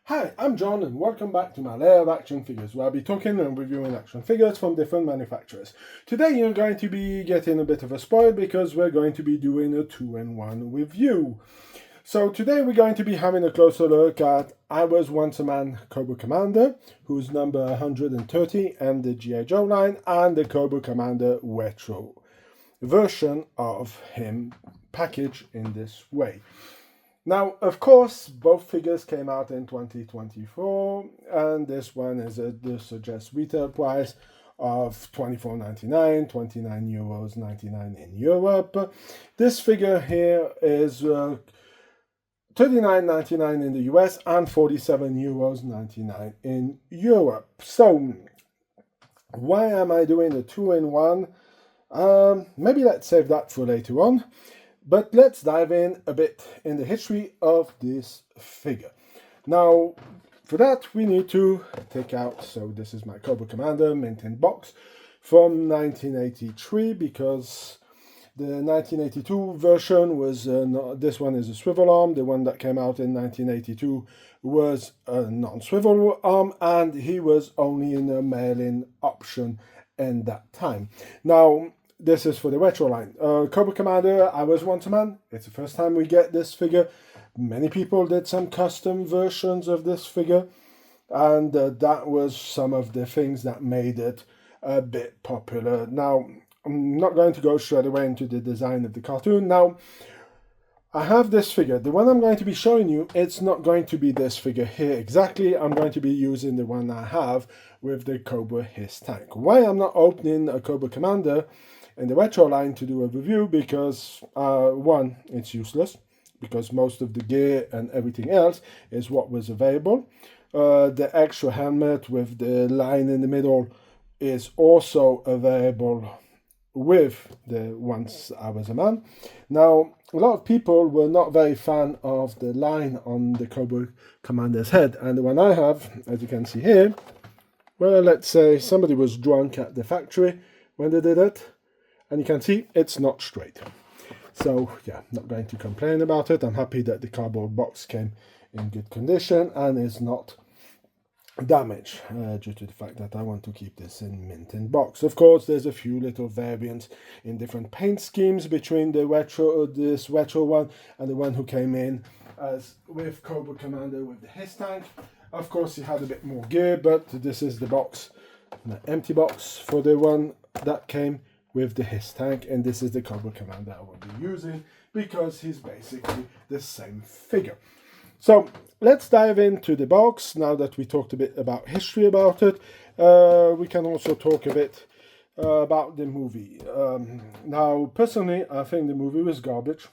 Hi, I'm John and welcome back to my Lair of Action Figures, where I'll be talking and reviewing action figures from different manufacturers. Today you're going to be getting a bit of a spoil because we're going to be doing a 2-in-1 review. So today we're going to be having a closer look at I Was Once a Man Cobra Commander, who's number 130, and the I.Joe line, and the Cobra Commander retro version of him packaged in this way. Now, of course, both figures came out in 2024, and this one is the suggested retail price of €24.99, €29.99 in Europe. This figure here is $39.99 in the US and €47.99 in Europe. So, why am I doing a 2-in-1? Maybe let's save that for later on. But let's dive in a bit in the history of this figure. Now, for that, we need to take out, so this is my Cobra Commander mint in box from 1983, because the 1982 version was, this one is a swivel arm. The one that came out in 1982 was a non-swivel arm, and he was only in a mail-in option in that time. Now, this is for the retro line. Cobra Commander, I Was Once a Man. It's the first time we get this figure. Many people did some custom versions of this figure, and that was some of the things that made it a bit popular. Now, I'm not going to go straight away into the design of the cartoon. Now, I have this figure. The one I'm going to be showing you, it's not going to be this figure here exactly. I'm going to be using the one I have with the Cobra His Tank. Why I'm not opening a Cobra Commander in the retro line to do a review, because one, it's useless, because most of the gear and everything else is what was available. The extra helmet with the line in the middle is also available with the Once I Was a Man. Now, a lot of people were not very fan of the line on the Cobra Commander's head, and the one I have, as you can see here, well, let's say somebody was drunk at the factory when they did it, and you can see it's not straight. So yeah, not going to complain about it. I'm happy that the cardboard box came in good condition and is not damaged, due to the fact that I want to keep this in mint in box. Of course, there's a few little variants in different paint schemes between the this retro one and the one who came in as with Cobra Commander with the His Tank. Of course, he had a bit more gear, but this is the box, an empty box for the one that came with the His Tank, and this is the Cobra Commander I will be using because he's basically the same figure. So let's dive into the box. Now that we talked a bit about history about it, we can also talk a bit about the movie. Now, personally, I think the movie was garbage.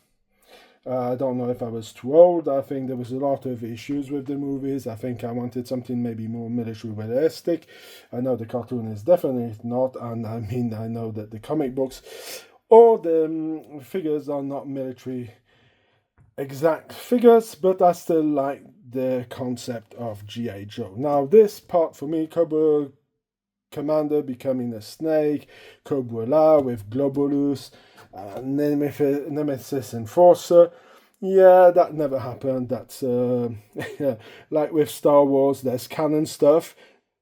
I don't know if I was too old. I think there was a lot of issues with the movies. I think I wanted something maybe more military realistic. I know the cartoon is definitely not, and I mean, I know that the comic books or the figures are not military exact figures, but I still like the concept of G.I. Joe. Now, this part for me, Cobra Commander becoming a snake, Cobra La with Globalus, Nemesis Enforcer. Yeah, that never happened. That's like with Star Wars, there's canon stuff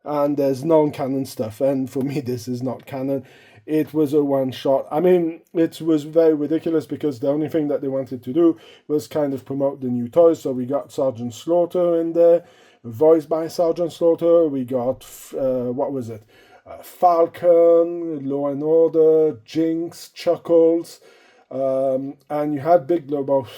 and there's non-canon stuff, and for me this is not canon. It was a one-shot. I mean, it was very ridiculous because the only thing that they wanted to do was kind of promote the new toys. So we got Sergeant Slaughter in there, voiced by Sergeant Slaughter. We got, what was it? Falcon, Law and Order, Jinx, Chuckles, and you had Big Lobo,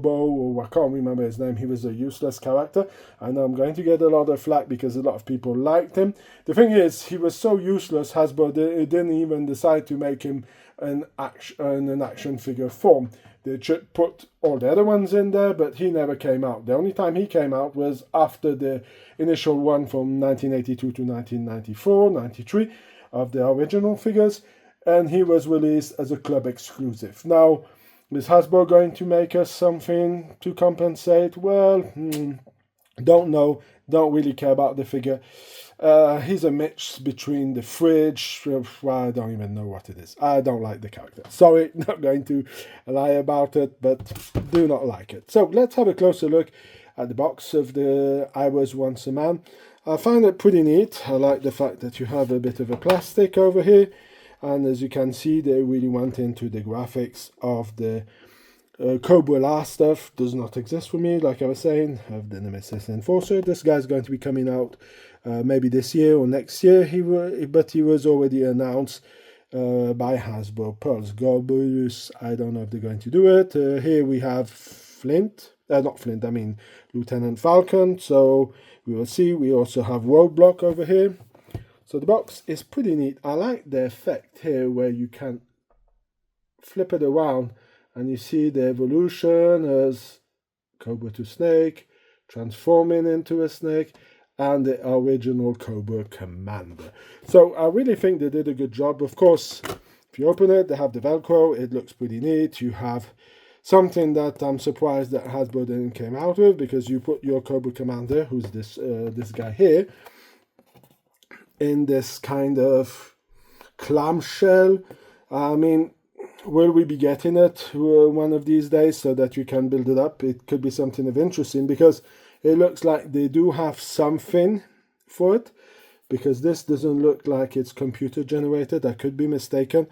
or I can't remember his name. He was a useless character, and I'm going to get a lot of flack because a lot of people liked him. The thing is, he was so useless, Hasbro didn't even decide to make him an action figure form. They put all the other ones in there, but he never came out. The only time he came out was after the initial one from 1982 to 1994, 93 of the original figures, and he was released as a club exclusive. Now, is Hasbro going to make us something to compensate? Well, don't know. Don't really care about the figure. He's a mix between the fridge. I don't even know what it is. I don't like the character. Sorry, not going to lie about it, but do not like it. So let's have a closer look at the box of the I Was Once a Man. I find it pretty neat. I like the fact that you have a bit of a plastic over here, and as you can see, they really went into the graphics of the Cobra stuff. Does not exist for me, like I was saying, of the Nemesis Enforcer. This guy's going to be coming out maybe this year or next year, but he was already announced by Hasbro. Pearls Gorbulus, I don't know if they're going to do it. Here we have Flint, not Flint, I mean Lieutenant Falcon, so we will see. We also have Roadblock over here. So the box is pretty neat. I like the effect here where you can flip it around and you see the evolution as Cobra to Snake, transforming into a snake, and the original Cobra Commander. So I really think they did a good job. Of course, if you open it, they have the Velcro. It looks pretty neat. You have something that I'm surprised that Hasbro didn't came out with, because you put your Cobra Commander, who's this guy here, in this kind of clamshell. I mean, will we be getting it one of these days so that you can build it up? It could be something of interesting, because it looks like they do have something for it, because this doesn't look like it's computer generated. I could be mistaken,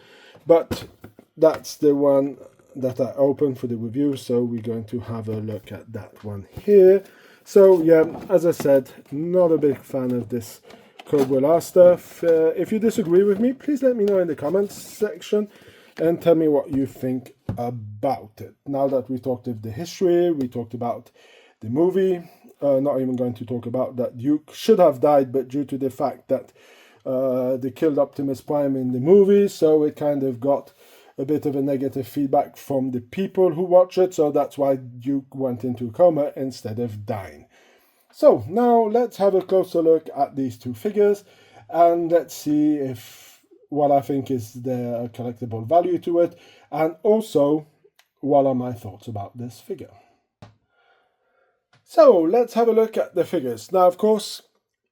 but that's the one that I opened for the review, so we're going to have a look at that one here. So yeah, as I said, not a big fan of this Cobra stuff. If you disagree with me, please let me know in the comments section and tell me what you think about it. Now that we talked of the history, we talked about the movie, not even going to talk about that Duke should have died, but due to the fact that they killed Optimus Prime in the movie, so it kind of got a bit of a negative feedback from the people who watch it, so that's why Duke went into a coma instead of dying. So now let's have a closer look at these two figures, and let's see if what I think is the collectible value to it, and also what are my thoughts about this figure. So let's have a look at the figures. Now, of course,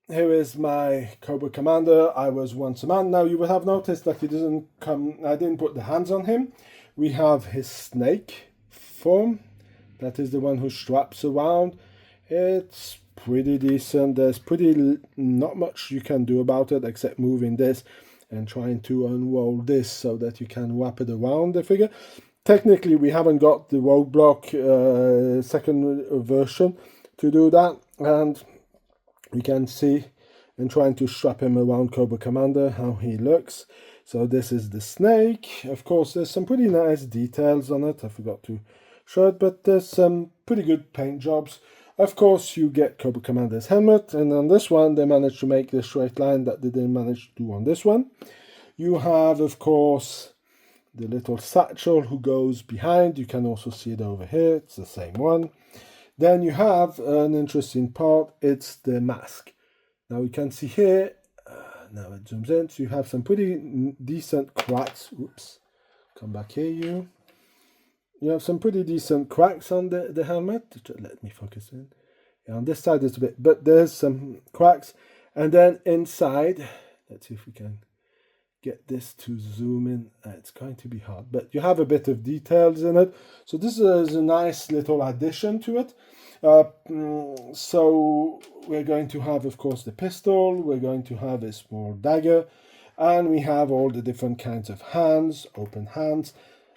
here is my Cobra Commander, I Was Once a Man. Now, you will have noticed that he doesn't come, I didn't put the hands on him. We have his snake form. That is the one who straps around. It's pretty decent. There's not much you can do about it except moving this and trying to unroll this so that you can wrap it around the figure. Technically, we haven't got the Roadblock second version to do that, and we can see in trying to strap him around Cobra Commander how he looks. So this is the snake. Of course, there's some pretty nice details on it. I forgot to show it, but there's some pretty good paint jobs. Of course, you get Cobra Commander's helmet, and on this one, they managed to make the straight line that they didn't manage to do on this one. You have, of course, the little satchel who goes behind. You can also see it over here. It's the same one. Then you have an interesting part. It's the mask. Now you can see here. Now it zooms in. So you have some pretty decent cracks. Oops. Come back here, you. You have some pretty decent cracks on the helmet. Let me focus in. Yeah, on this side it's a bit, but there's some cracks. And then inside, let's see if we can get this to zoom in. It's going to be hard, but you have a bit of details in it. So this is a nice little addition to it. So we're going to have, of course, the pistol. We're going to have a small dagger. And we have all the different kinds of hands, open hands.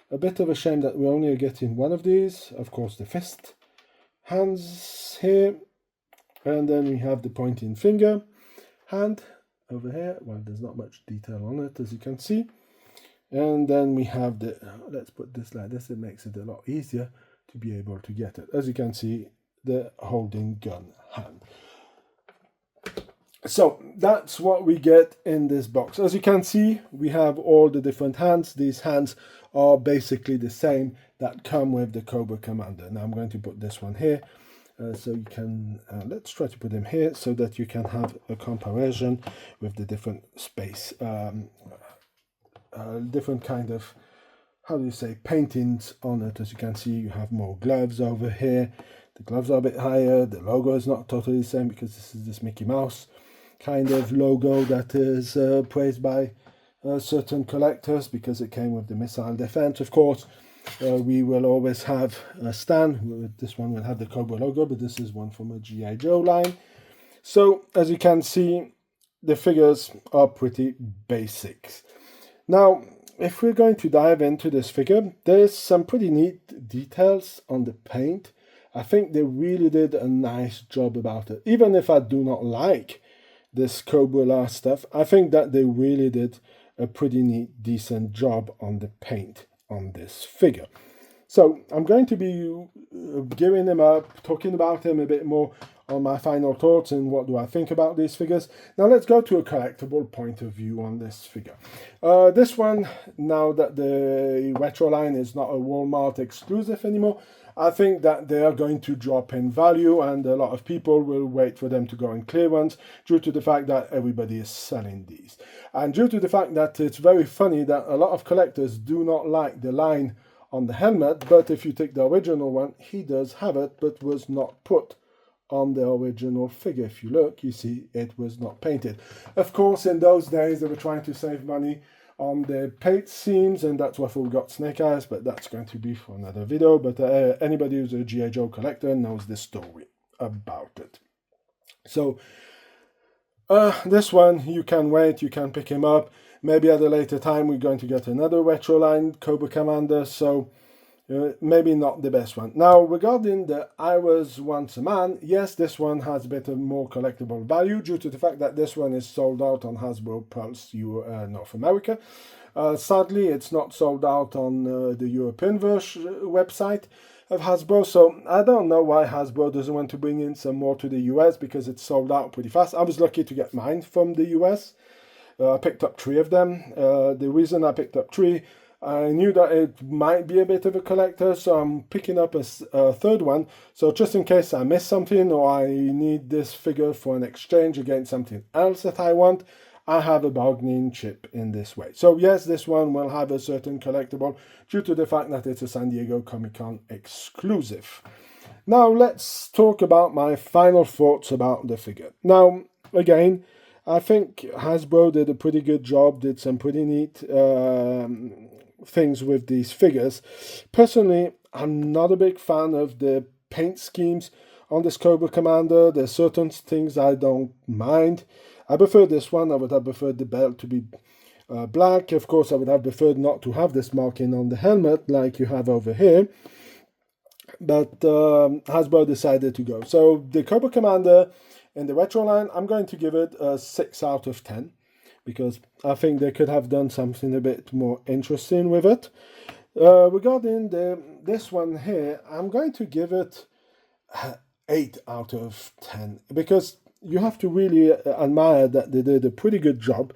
A bit of a shame that we're only getting one of these. Of course, the fist hands here. And then we have the pointing finger hand over here. Well, there's not much detail on it, as you can see. And then we have the, let's put this like this. It makes it a lot easier to be able to get it. As you can see, the holding gun hand. So that's what we get in this box. As you can see, we have all the different hands. These hands are basically the same that come with the Cobra Commander. Now I'm going to put this one here. So you can, let's try to put them here so that you can have a comparison with the different space, different kind of, how do you say, paintings on it. As you can see, you have more gloves over here. The gloves are a bit higher. The logo is not totally the same because this is this Mickey Mouse kind of logo that is praised by certain collectors because it came with the missile defense. Of course, we will always have a stand. This one will have the Cobra logo, but this is one from a I.Joe line. So as you can see, the figures are pretty basic. Now, if we're going to dive into this figure, there's some pretty neat details on the paint. I think they really did a nice job about it. Even if I do not like this Cobra stuff, I think that they really did a pretty neat, decent job on the paint on this figure. So I'm going to be giving him up, talking about him a bit more on my final thoughts and what do I think about these figures. Now let's go to a collectible point of view on this figure. This one, now that the retro line is not a Walmart exclusive anymore, I think that they are going to drop in value, and a lot of people will wait for them to go in clearance due to the fact that everybody is selling these. And due to the fact that it's very funny that a lot of collectors do not like the line on the helmet, but if you take the original one, he does have it, but was not put on the original figure. If you look, you see it was not painted. Of course, in those days, they were trying to save money on the paint seams, and that's why we got Snake Eyes, but that's going to be for another video. But anybody who's a G.I. Joe collector knows the story about it. So this one, you can wait, you can pick him up. Maybe at a later time we're going to get another retro line Cobra Commander, so maybe not the best one. Now, regarding the I Was Once a Man, yes, this one has a bit of more collectible value due to the fact that this one is sold out on Hasbro Pulse North America. Sadly, it's not sold out on the European website of Hasbro, so I don't know why Hasbro doesn't want to bring in some more to the US, because it's sold out pretty fast. I was lucky to get mine from the US. I picked up 3 of them. The reason I picked up 3, I knew that it might be a bit of a collector, so I'm picking up a third one. So just in case I miss something or I need this figure for an exchange against something else that I want, I have a bargaining chip in this way. So yes, this one will have a certain collectible due to the fact that it's a San Diego Comic-Con exclusive. Now let's talk about my final thoughts about the figure. Now, again, I think Hasbro did a pretty good job, did some pretty neat things with these figures. Personally, I'm not a big fan of the paint schemes on this Cobra Commander. There's certain things I don't mind. I prefer this one. I would have preferred the belt to be black. Of course, I would have preferred not to have this marking on the helmet like you have over here. But Hasbro decided to go. So the Cobra Commander in the retro line, I'm going to give it a 6 out of 10. Because I think they could have done something a bit more interesting with it. Regarding this one here, I'm going to give it 8 out of 10. Because you have to really admire that they did a pretty good job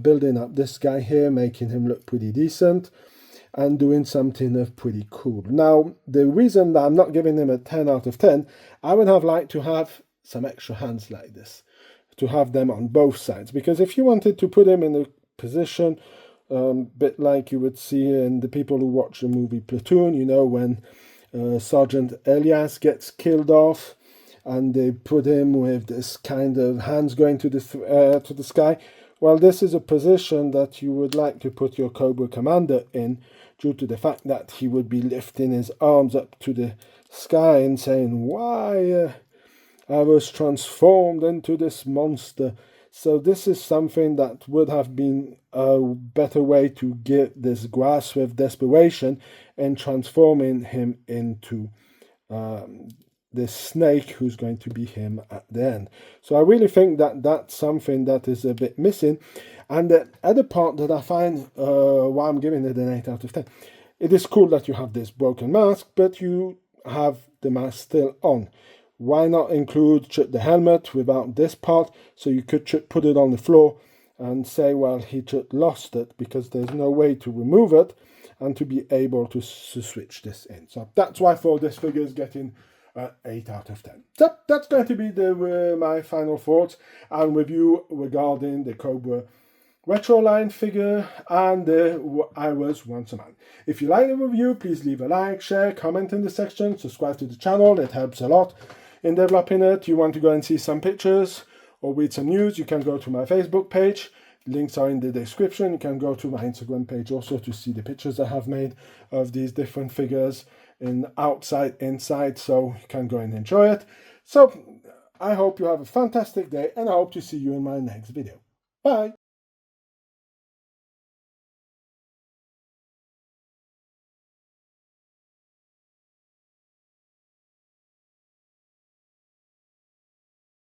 building up this guy here, making him look pretty decent, and doing something pretty cool. Now, the reason that I'm not giving him a 10 out of 10, I would have liked to have some extra hands like this, to have them on both sides, because if you wanted to put him in a position bit like you would see in the people who watch the movie Platoon, you know, when Sergeant Elias gets killed off and they put him with this kind of hands going to the sky. Well, this is a position that you would like to put your Cobra Commander in, due to the fact that he would be lifting his arms up to the sky and saying, why I was transformed into this monster. So this is something that would have been a better way to get this grasp with desperation and transforming him into this snake who's going to be him at the end. So I really think that that's something that is a bit missing. And the other part that I find why I'm giving it an 8 out of 10, it is cool that you have this broken mask, but you have the mask still on. Why not include the helmet without this part, so you could put it on the floor and say, well, he just lost it, because there's no way to remove it and to be able to switch this in. So that's why for this figure is getting 8 out of 10. So that's going to be my final thoughts and review regarding the Cobra retro line figure and the I Was Once a Man. If you like the review, please leave a like, share, comment in the section, subscribe to the channel, it helps a lot in developing it. You want to go and see some pictures or read some news, you can go to my Facebook page, Links are in the description. You can go to my Instagram page also to see the pictures I have made of these different figures in outside, inside, so you can go and enjoy it. So I hope you have a fantastic day, and I hope to see you in my next video. Bye!